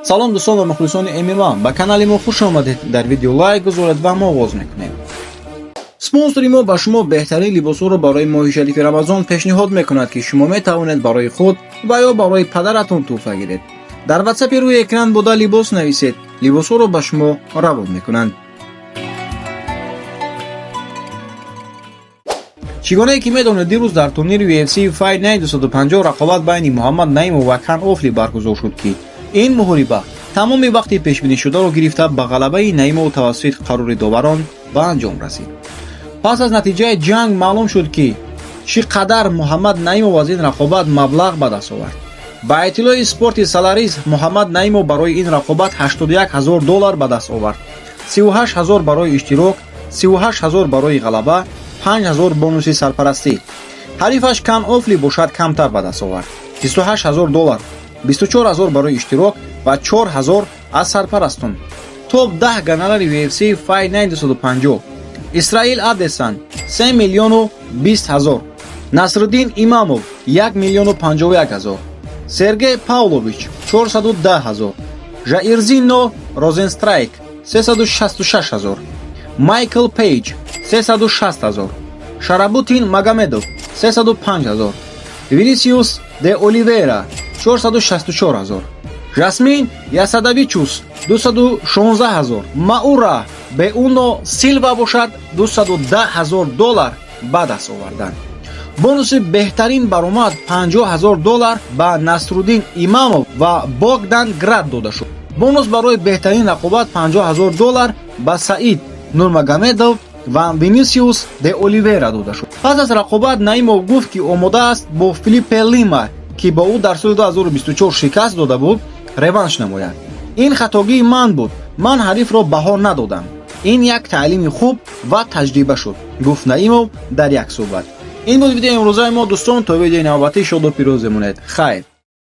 салом дӯстон ва мухлисони MMA, ба канали мо хуш омадед. Дар видео лайк гузоред ва мо оғоз мекунем. спонсори мо ба шумо беҳтарин либосҳоро барои моҳи шарифи рамазон пешниҳод мекунад, ки шумо метавонед барои худ ва ё барои падаратон тӯҳфа гиред. дар ватсапи рӯи экран буда либос нависед, либосҳоро ба шумо равон мекунанд. чигонае ки медонед, дирӯз дар турнири UFC Fight Night 250 рақобат байни Муҳаммад Наимов ва Кан Офли баргузор шуд, ки ин муҳориба тамоми вақти пешбинишударо гирифта ба ғалабаи Наимов тавассути қарори доварон ба анҷом расид. пас аз натиҷаи ҷанг маълум шуд, ки чӣ қадар Муҳаммад Наимов аз ин рақобат маблағ ба даст овард. ба иттилои спорти Salaris, Муҳаммад Наимов барои ин рақобат $81,000 ба даст овард. 38,000 барои иштирок, 38,000 барои ғалаба, 5,000 бонуси сарпарастӣ. ҳарифаш Кан Офли бошад камтар ба даст овард. $28,000, 24,000 барои иштирок ва 4,000 аз сарпарастон. топ 10 генерали UFC Fight Night 250. Исраил Адесан 3,20,000. Насриддин Имамов 1,51,000. Сергей Павлович 410,000. Жаирзино Розенстрайк 366,000. Майкл Пейдж 360,000. Шарабутин Магомедов 305,000. Винисиус де Оливейра 464,000. Жасмин Ясадавичус 216,000. Маура Беуно Силва бошад $210,000 ба даст овардан. бонуси беҳтарин баромад $50,000 ба Насруддин Имамов ва Богдан Град дода шуд. бонус барои беҳтарин рақобат $50,000 ба Саид Нурмагомедов ва Винисиус де Оливейра дода шуд. пас аз рақобат Наимов гуфт, ки омода аст бо Филиппе Лима, ки ба ӯ дар соли 2024 шикаст дода буд, реванш намояд. ин хатогии ман буд, ман ҳарифро баҳо надодам. ин як таълими хуб ва таҷриба шуд, гуфт Наимов дар як суҳбат. ин буд видеои имрӯзаи мо дӯстон. То видеои навбатӣ шоду пирӯз бемонед. хайр.